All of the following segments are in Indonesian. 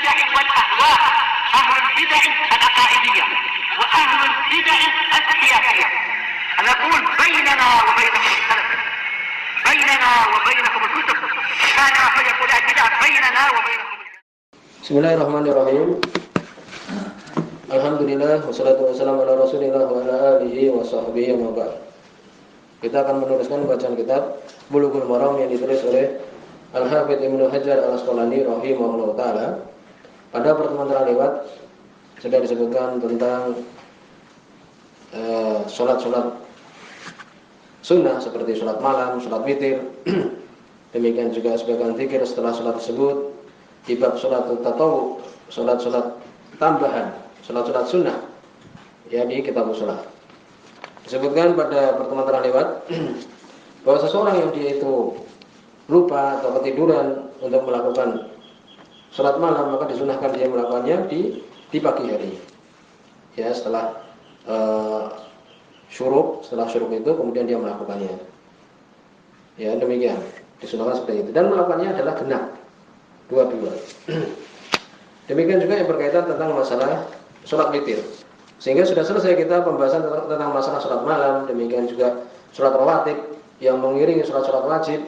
البدع والأهواء، أهل البدع العقائدية وأهل البدع السياسية. نقول بيننا وبينكم السلف، بيننا وبينكم الكتب، كان فيقول البدع بيننا وبينكم. Bismillahirrahmanirrahim. Alhamdulillah wassalatu wassalamu ala Rasulillah wa ala alihi wa sahbihi wa ba'd. Kita akan meneruskan bacaan kitab Bulughul Maram yang ditulis oleh Al-Hafidz Ibnu Hajar Al-Asqalani rahimahullah taala. Pada pertemuan terlewat sudah disebutkan tentang salat-salat sunnah seperti salat malam, salat witir. Demikian juga sebagian zikir setelah salat tersebut. Di bab salat tatawwu, salat-salat tambahan, salat-salat sunnah ya di kitab shalah. Disebutkan pada pertemuan terlewat bahwa seseorang yang dia itu lupa atau ketiduran untuk melakukan salat malam, maka disunahkan dia melakukannya di pagi hari. Ya, setelah syuruk itu kemudian dia melakukannya. Ya, demikian. Disunahkan seperti itu dan melakukannya adalah genap dua-dua. Demikian juga yang berkaitan tentang masalah salat witir. Sehingga sudah selesai kita pembahasan tentang masalah salat malam, demikian juga salat rawatib yang mengiringi salat-salat wajib,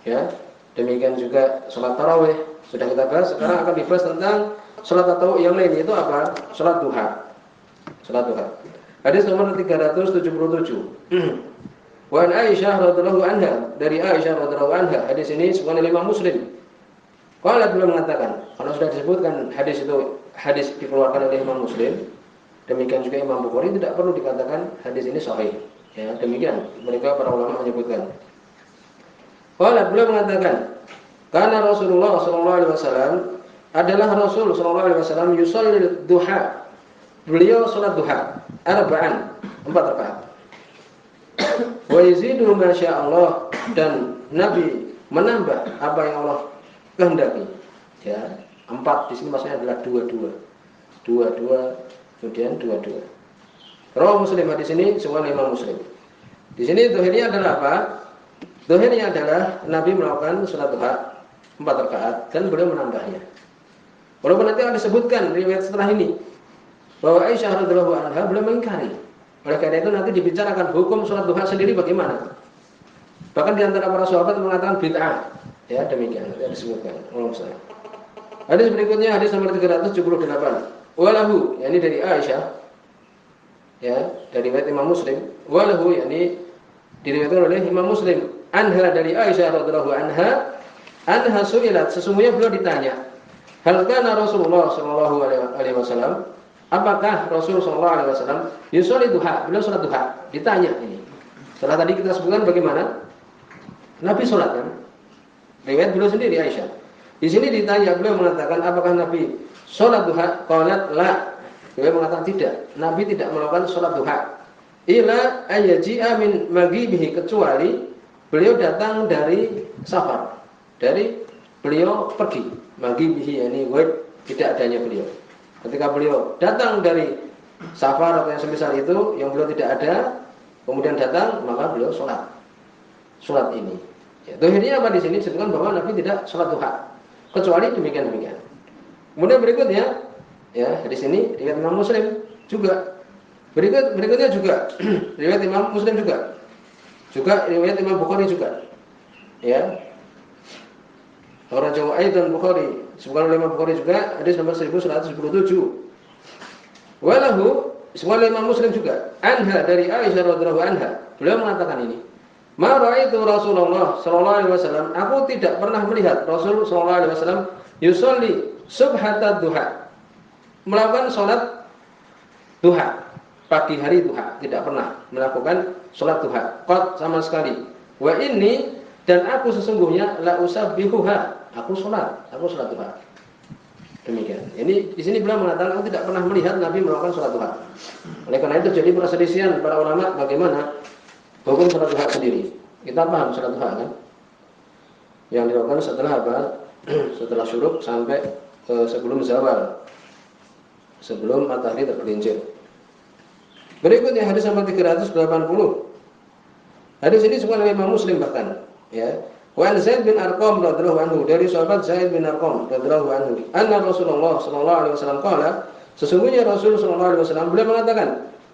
ya. Demikian juga salat tarawih sudah kita bahas. Sekarang akan dibahas tentang salat tatawwu yang lain, yaitu apa? Salat duha. Salat duha. Hadis nomor 377. Wa an Aisyah radhiyallahu anha, dari Aisyah radhiyallahu anha. Hadis ini sebuah Imam Muslim. Kalau beliau mengatakan, kalau sudah disebutkan hadis itu hadis dikeluarkan oleh Imam Muslim, demikian juga Imam Bukhari, tidak perlu dikatakan hadis ini sahih. Ya, demikian mereka para ulama menyebutkan. Kalau beliau mengatakan, karena Rasulullah SAW adalah Rasul SAW yusallil duha. Beliau salat duha arba'an, 4 rakaat. Wa yazidu ma Allah, dan Nabi menambah apa yang Allah kehendaki. Ya, 4 di sini maksudnya adalah 22. 22 kemudian 22. Rawi Muslim hadis ini semua Imam Muslim. Di sini zahirnya adalah apa? Zahirnya adalah Nabi melakukan salat duha 4 rakaat dan beliau menambahnya. Walaupun nanti akan disebutkan riwayat setelah ini bahwa Aisyah radhiyallahu anha beliau mengingkari. Oleh karena itu nanti dibicarakan hukum salat duha sendiri bagaimana. Bahkan di antara para sahabat mengatakan bid'ah. Ya, demikian yang disebutkan. Hadis berikutnya hadis nomor 378. Walahu, yakni dari Aisyah. Ya, dari riwayat Imam Muslim. Walahu, yakni diriwayatkan oleh Imam Muslim. Anha, dari Aisyah radhiyallahu anha, anha su'ilat, sesungguhnya beliau ditanya, hal kana Rasulullah sallallahu alaihi wasallam, apakah Rasul sallallahu alaihi wasallam yusolli duha, beliau salat duha? Ditanya ini. Setelah tadi kita sebutkan bagaimana Nabi salat kan? Riwayat beliau sendiri Aisyah. Di sini ditanya, beliau mengatakan apakah Nabi salat duha? Qalat la. Beliau mengatakan tidak. Nabi tidak melakukan salat duha. Ila ayyaji'a min maghibihi, kecuali beliau datang dari safar. Dari beliau pergi. Maghibihi yakni ghaib, tidak adanya beliau. Ketika beliau datang dari safar atau yang semisal itu yang beliau tidak ada, kemudian datang, maka beliau salat. Salat ini. Ya, dohirnya apa di sini disebutkan bahwa Nabi tidak salat duha kecuali demikian. Kemudian berikutnya, ya di sini riwayat Imam Muslim juga. Berikutnya juga riwayat Imam Muslim juga riwayat Imam Bukhari juga. Ya. Orang Jawa dan Bukhari, sebutkan oleh Imam Bukhari juga hadis nomor 1117. Walahu, sebutkan oleh Imam Muslim juga. Anha, dari Aisyah radhiyallahu anha, beliau mengatakan ini. Ma ra'aitu Rasulullah sallallahu alaihi wasallam, aku tidak pernah melihat Rasul sallallahu alaihi wasallam yusolli subhatad duha, melakukan salat duha, pagi hari duha, tidak pernah melakukan salat duha qat sama sekali. Wa inni, dan aku sesungguhnya la usabbihuha, aku salat duha. Demikian. Ini di sini beliau mengatakan aku tidak pernah melihat Nabi melakukan salat duha. Oleh karena itu terjadi perselisihan para ulama bagaimana hukum salat duha sendiri. Kita paham salat duha kan? Yang dilakukan setelah apa? Setelah syuruk sampai sebelum zawal. Sebelum matahari tergelincir. Berikutnya hadis nomor 380. Hadis ini semua Imam Muslim bahkan, ya. Wa an Zaid bin Arqam radhiyallahu anhu, dari sahabat Zaid bin Arqam radhiyallahu anhu, anna Rasulullah sallallahu alaihi wasallam qala, sesungguhnya Rasul sallallahu alaihi wasallam beliau mengatakan,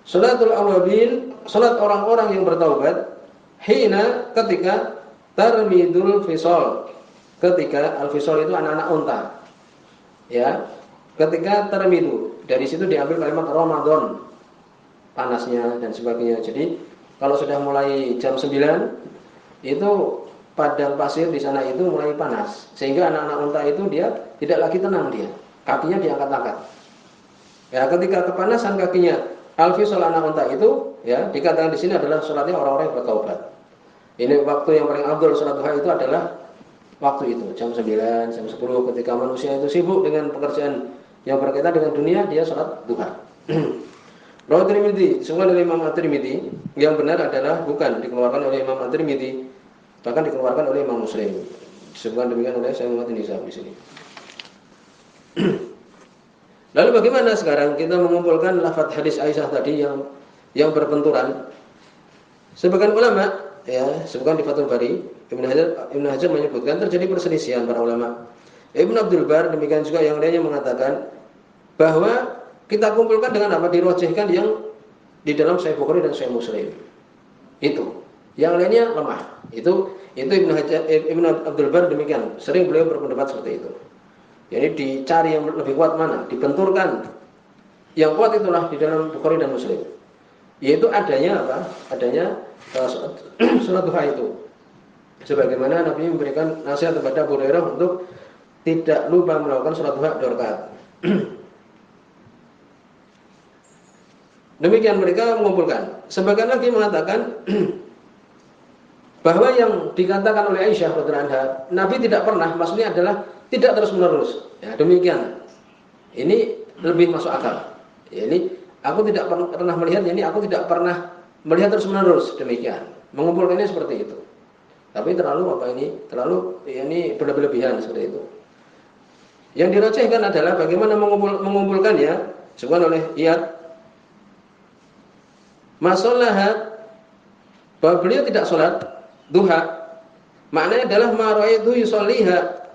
salatul awabin, salat orang-orang yang bertaubat, hina ketika tarmidul fisal, ketika al-fisal itu anak-anak unta. Ya, ketika tarmidu, dari situ diambil kalimat Ramadan, panasnya dan sebagainya. Jadi kalau sudah mulai jam 9 itu padang pasir di sana itu mulai panas, sehingga anak-anak unta itu dia tidak lagi tenang, dia kakinya diangkat-angkat. Ya, ketika kepanasan kakinya, al-fisal anak unta itu, ya dikatakan di sini adalah salatnya orang-orang yang bertaubat. Ini waktu yang paling afdal salat duha itu adalah waktu itu, jam 9, jam 10, ketika manusia itu sibuk dengan pekerjaan yang berkaitan dengan dunia, dia salat duha. Rawi Tirmidzi, semua dari Imam At-Tirmidzi, yang benar adalah bukan dikeluarkan oleh Imam At-Tirmidzi, bahkan dikeluarkan oleh Imam Muslim. Disebutkan demikian oleh Syekh Muhammad Nizam di sini. Lalu bagaimana sekarang kita mengumpulkan lafaz hadis Aisyah tadi yang berbenturan? Sebagian ulama, ya, sebutkan di Fathul Bari, Ibnu Hajar menyebutkan terjadi perselisihan para ulama. Ibnu Abdul Bar demikian juga yang lainnya mengatakan bahwa kita kumpulkan dengan apa, dirojihkan yang di dalam Sahih Bukhari dan Sahih Muslim. Itu. Yang lainnya lemah. Itu Ibnu Abdul Bar demikian. Sering beliau berpendapat seperti itu. Jadi dicari yang lebih kuat mana, dibenturkan. Yang kuat itulah di dalam Bukhari dan Muslim. Yaitu adanya apa? Adanya salat duha itu. Sebagaimana Nabi memberikan nasihat kepada Abu Hurairah untuk tidak lupa melakukan salat duha 2 rakaat. Demikian mereka mengumpulkan. Sebagian lagi mengatakan bahwa yang dikatakan oleh Aisyah radhiyallahu anha, Nabi tidak pernah, maksudnya adalah tidak terus-menerus. Ya, demikian. Ini lebih masuk akal. Ya, ini aku tidak pernah melihat, ini aku tidak pernah melihat terus-menerus, demikian. Mengumpulkannya seperti itu. Tapi terlalu apa ini? Terlalu ini berlebihan seperti itu. Yang dirojehkan adalah bagaimana mengumpulkannya. Disebutkan oleh Iyad, masalah bahwa beliau tidak sholat duha, maknanya adalah ma ra'aitu yusalliha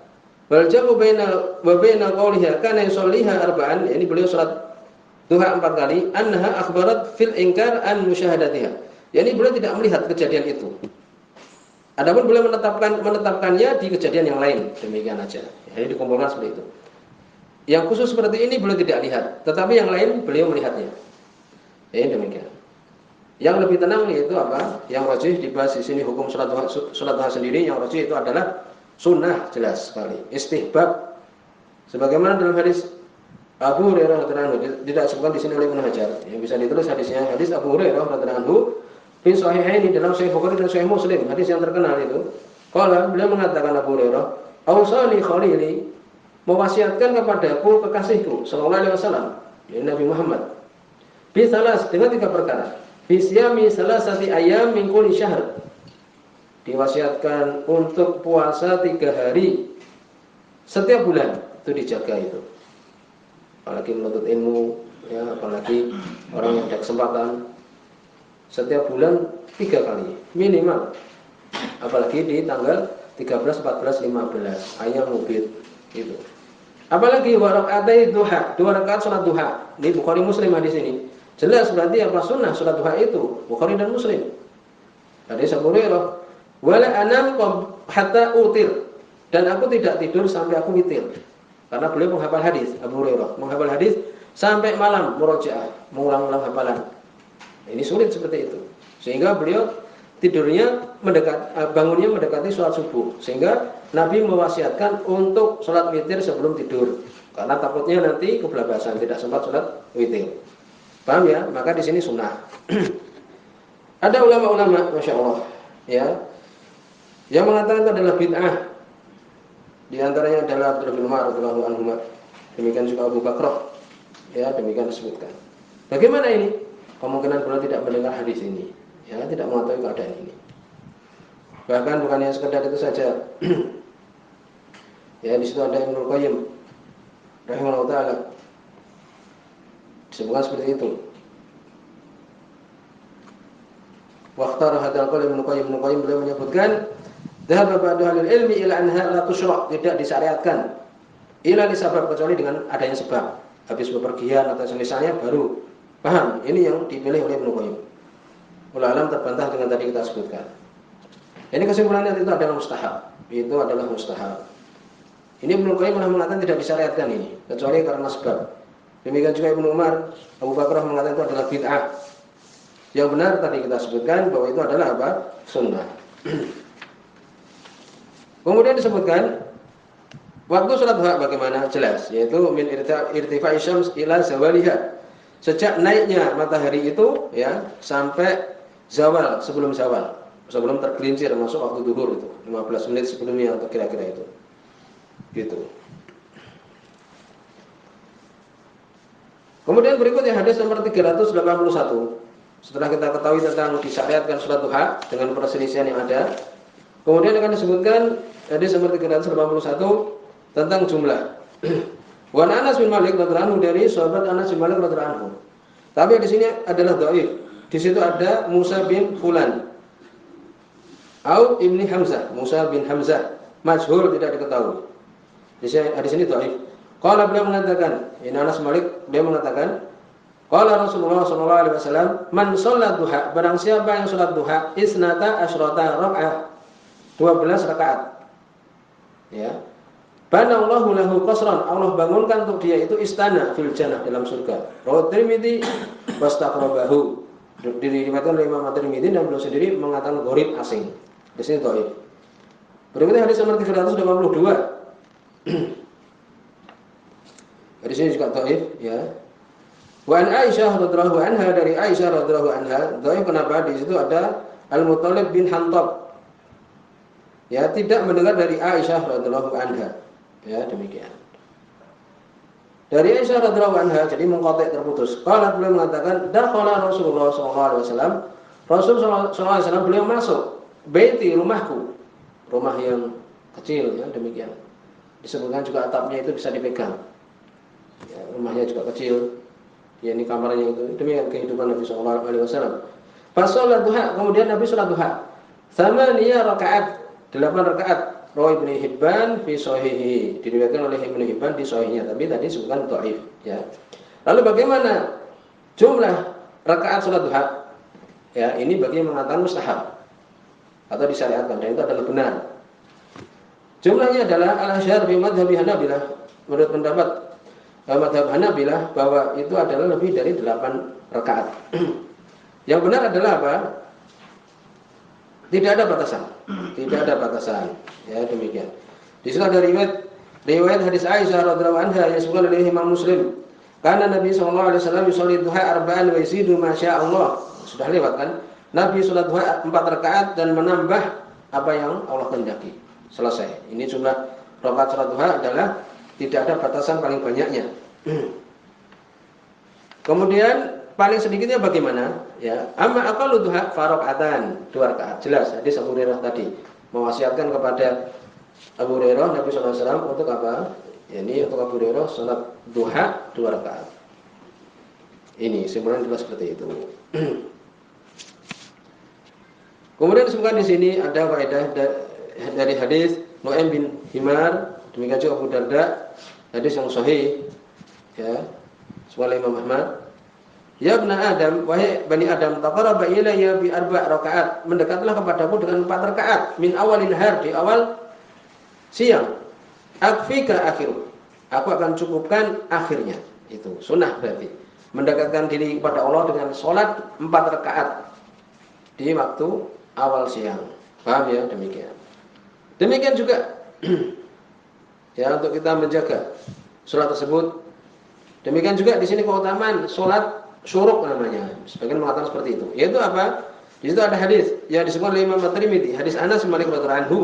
wal jamu baina qawliha kana yusalliha arba'an. Ini beliau sholat duha 4 kali, annaha akhbarat fil inkar an musyahadatiha. Yani beliau tidak melihat kejadian itu. Adapun beliau menetapkannya di kejadian yang lain, demikian aja. Jadi dikumpulkan seperti itu. Yang khusus seperti ini beliau tidak lihat, tetapi yang lain beliau melihatnya. Ini demikian. Yang lebih tenang yaitu apa? Yang rajih dibahas di sini hukum salat duha sendiri, yang rajih itu adalah sunnah, jelas sekali. Istihbab. Sebagaimana dalam hadis Abu Hurairah radhiyallahu anhu, tidak disebutkan di sini oleh Ibnu Hajar. Yang bisa ditulis hadisnya, hadis Abu Hurairah radhiyallahu anhu fi sahihaini, dalam Sahih Bukhari dan Sahih Muslim, hadis yang terkenal itu. Qala, beliau mengatakan Abu Hurairah, "Ausani khalili," mewasiatkan kepadaku kekasihku sallallahu alaihi wasallam, yaitu Nabi Muhammad. Bi salas, dengan 3 perkara. Bi siyami salasati ayyam min kulli syahr. Diwasiatkan untuk puasa 3 hari setiap bulan, itu dijaga itu. Apalagi menuntut ilmu, ya, apalagi orang yang ada kesempatan, setiap bulan 3 kali minimal. Apalagi di tanggal 13, 14, 15 ayam mubit itu. Apalagi warakatai duha, 2 rakaat salat duha. Di Bukhari Muslim hadis ini. Jelas berarti apa sunnah salat duha itu, Bukhari dan Muslim. Hadis Abu Hurairah, wala anam hatta utir, dan aku tidak tidur sampai aku witir. Karena beliau menghafal hadis, Abu Hurairah menghafal hadis sampai malam murojaah, mengulang-ulang hafalan. Ini sulit seperti itu. Sehingga beliau tidurnya bangunnya mendekati sholat subuh. Sehingga Nabi mewasiatkan untuk sholat witir sebelum tidur. Karena takutnya nanti kebablasan, tidak sempat sholat witir. Paham ya? Maka di sini sunnah. Ada ulama-ulama, masya Allah, ya, yang mengatakan itu adalah bid'ah. Di antaranya adalah Abdullah bin Umar radhiyallahu anhu. Demikian juga Abu Bakrah. Ya, demikian disebutkan. Bagaimana ini? Kemungkinan beliau tidak mendengar hadis ini, ya, tidak mengetahui keadaan ini. Bahkan bukannya sekedar itu saja. Ya, di situ ada Ibnu Qayyim rahimahullah taala. Disebutkan seperti itu. Waqtar hadal qaul Ibnu Qayyim beliau menyebutkan Dhahaba ba'du ahli ilmi ila anha la tusyra', tidak disyariatkan. Ila li sabab, kecuali dengan adanya sebab. Habis bepergian atau semisalnya baru paham. Ini yang dipilih oleh Ibnu Qayyim. Wallahu alam, terbantah dengan tadi kita sebutkan. Ini kesimpulannya itu adalah mustahab. Itu adalah mustahab. Ini Ibnu Qayyim malah mengatakan tidak disyariatkan ini, kecuali karena sebab. Demikian juga Ibnu Umar, Abu Bakar mengatakan itu adalah bid'ah. Yang benar tadi kita sebutkan bahwa itu adalah apa? Sunnah. Kemudian disebutkan waktu sholat duha bagaimana? Jelas, yaitu min irtifa'i syams ila zawaliha. Sejak naiknya matahari itu ya sampai zawal, sebelum tergelincir, masuk waktu duhur itu 15 menit sebelumnya atau kira-kira itu. Gitu. Kemudian berikutnya hadis nomor 381. Setelah kita ketahui tentang disyariatkan sholat duha dengan perselisihan yang ada, kemudian akan disebutkan hadis nomor 381 tentang jumlah. Wa Anas bin Malik radhiyallahu anhu, dari sahabat Anas bin Malik radhiyallahu anhu. Tapi di sini adalah dhaif. Di situ ada Musa bin Fulan atau Ibni Hamzah, Musa bin Hamzah, majhul, tidak diketahui. Di sini dhaif. Qala, beliau mengatakan, ini Anas bin Malik, beliau mengatakan, qala Rasulullah sallallahu alaihi wasallam, man shalla duha, barang siapa yang salat duha, isnata asyrata rakaat, 12 rakaat. Ya. Banallahu lahu qasran, Allah bangunkan untuk dia itu istana fil jannah, dalam surga. Rawahu Tirmidzi wastaqrabahu. Diriwayatkan oleh Imam Tirmidzi dan beliau sendiri mengatakan gharib, asing. Di sini dhaif. Berikutnya hadis nomor 382. Di sini juga dhaif ya. Wa an Aisyah radhiyallahu anha, dari Aisyah radhiyallahu anha, dhaif kenapa? Di situ ada Al-Muttalib bin Hantab. Ya, tidak mendengar dari Aisyah radhiyallahu anha. Ya, demikian. Dari Aisyah radhiyallahu anha, jadi mengkotek terputus. Qala, beliau mengatakan, dakhala Rasulullah sallallahu alaihi wasallam. Rasul sallallahu alaihi wasallam beliau masuk baiti, rumahku. Rumah yang kecil ya, demikian. Disebutkan juga atapnya itu bisa dipegang. Ya, rumahnya juga kecil. Ya, ini kamarnya itu. Demikian kehidupan Nabi sallallahu alaihi wasallam. Pas salat duha, kemudian Nabi salat duha. Tsamaniyah rakaat, 8 rakaat. Rawi Ibnu Hibban fi sahihi, diriwayatkan oleh Ibnu Hibban di sahihnya, tapi tadi disebutkan dhaif ya. Lalu bagaimana jumlah rakaat salat duha? Ya, ini bagi yang mengatakan mustahab atau disyariatkan, dan itu adalah benar. Jumlahnya adalah al-asyhar fi madhhab Hanabilah. Menurut pendapat madhab Hanabilah bahwa itu adalah lebih dari 8 rakaat. Yang benar adalah apa? Tidak ada batasan. Tidak ada batasan. Ya, demikian. Di situ ada riwayat hadis Aisyah radhiyallahu anha yang disebutkan oleh Imam Muslim. Karena Nabi sallallahu alaihi wasallam yusolli duha arba'an wa yazidu ma syaa Allah. Sudah lewat kan? Nabi salat duha 4 rakaat dan menambah apa yang Allah kehendaki. Selesai. Ini jumlah rakaat salat duha adalah tidak ada batasan paling banyaknya. Kemudian paling sedikitnya bagaimana? Ya, amma aqallu duha faraqatan, 2 rakaat. Jelas hadis Abu Hurairah tadi mewasiatkan kepada Abu Hurairah Nabi sallallahu alaihi wasallam untuk apa? Ini untuk Abu Hurairah salat duha 2 rakaat. Ini sebenarnya jelas seperti itu. Kemudian disebutkan di sini ada faedah dari hadis Nu'aim bin Himar, demikian juga Abu Darda, hadis yang sahih ya, oleh Imam Ahmad. Ya bani Adam, wahai bani Adam, taqarraba ilayya bi 4 rakaat, mendekatlah kepadaku dengan 4 rakaat min awalil har, di awal siang. Akfika akhiru, aku akan cukupkan akhirnya. Itu sunnah berarti. Mendekatkan diri kepada Allah dengan sholat 4 rakaat di waktu awal siang. Paham ya? Demikian. Demikian juga ya, untuk kita menjaga sholat tersebut. Demikian juga di sini keutamaan sholat syuruk namanya. Sebagian mengatakan seperti itu. Yaitu apa? Di situ ada hadis yang disebut oleh Imam Tirmidzi, hadis Anas bin Malik radhiyallahu anhu.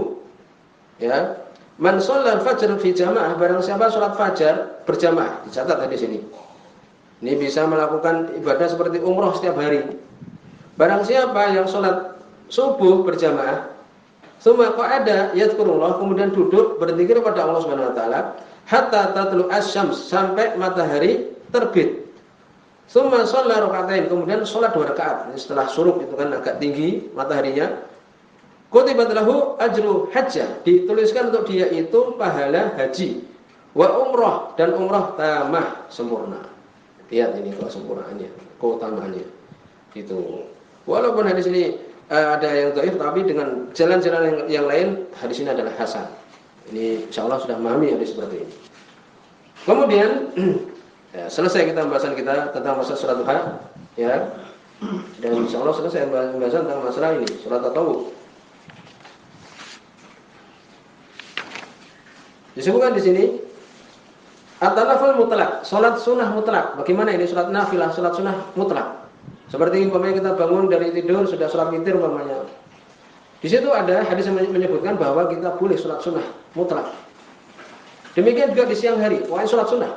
Ya. Man shallal fajr fi jamaah, barang siapa salat fajar berjamaah, dicatat di sini. Ini bisa melakukan ibadah seperti umroh setiap hari. Barang siapa yang salat subuh berjamaah, summa qa'ada yadhkurullah, kemudian duduk berzikir kepada Allah Subhanahu wa taala, hatta tatlu asy-syams, sampai matahari terbit. Summa shalla raka'atain, kemudian salat 2 rakaat. Setelah syuruk itu kan agak tinggi mataharinya. Kutibat lahu ajru hajjah, dituliskan untuk dia itu pahala haji, wa umrah, dan umrah tamah sempurna. Lihat ini kesempurnaannya, keutamaannya. Itu. Walaupun hadis ini ada yang dhaif, tapi dengan jalan-jalan yang lain hadis ini adalah hasan. Ini insyaallah sudah memahami hadis seperti ini. Kemudian ya, selesai kita pembahasan kita tentang masalah salat duha, ya. Dan insyaallah selesai pembahasan tentang masalah ini, salat tatawwu. Disebutkan di sini at-tanaful mutlak, salat sunnah mutlak. Bagaimana ini salat nafilah, salat sunnah mutlak? Seperti umpamanya kita bangun dari tidur sudah salat witir umpamanya. Di situ ada hadis yang menyebutkan bahwa kita boleh salat sunnah mutlak. Demikian juga di siang hari, wahai salat sunnah.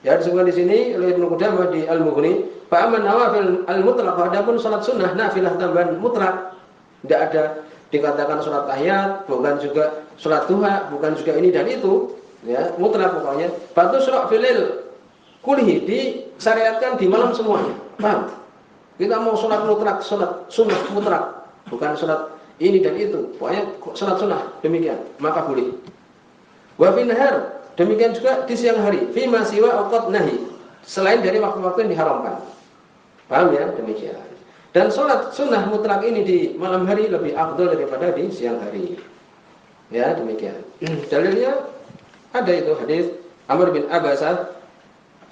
Ya, disebutkan di sini oleh Ibnu Qudamah di Al-Mughni, fa amman nawafil al-mutlaq, adapun salat sunnah nafilah tambahan mutlak, tidak ada dikatakan salat tahiyat, bukan juga salat duha, bukan juga ini dan itu, ya, mutlak pokoknya. Batu surah filil kulhi, disyariatkan di malam semuanya. Paham? Kita mau salat mutlak, salat sunnah mutlak, bukan salat ini dan itu. Pokoknya salat sunnah demikian, maka boleh. Wa fi nahar, demikian juga di siang hari, fi ma siwa awqat nahi, selain dari waktu-waktu yang diharamkan. Paham ya? Demikian. Dan salat sunnah mutlak ini di malam hari lebih afdal daripada di siang hari. Ya, demikian. Dalilnya ada itu hadis Amr bin Abbasah.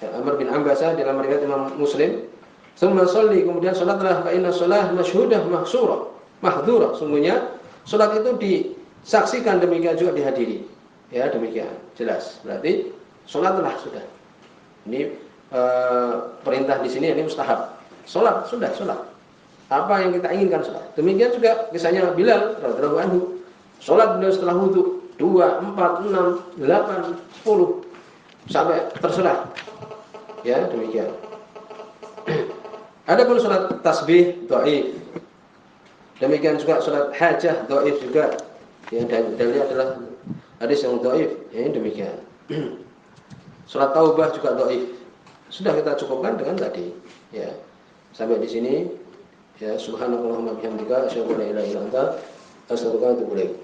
Amr bin Abbasah dalam riwayat Imam Muslim, "Tsumma sholli", kemudian salatlah, fa inna shalah masyhudah mahsura, mahdhura, sungguhnya salat itu disaksikan, demikian juga dihadiri. Ya, demikian. Jelas. Berarti salatlah sudah. Ini perintah di sini, ini mustahab. Salat sudah, salat. Apa yang kita inginkan salat. Demikian juga kisahnya Bilal radhiyallahu anhu. Salat beliau setelah wudu 2, 4, 6, 8, 10 sampai terserah. Ya, demikian. Adapun salat tasbih dhaif. Demikian juga salat hajah dhaif juga. Ya, dalilnya adalah hadis yang dhaif. Ya, demikian. Salat taubah juga dhaif. Sudah kita cukupkan dengan tadi. Ya. Sampai di sini. Ya, subhanakallahumma bihamdika asyhadu an la ilaha illa anta astaghfiruka wa atubu ilaik.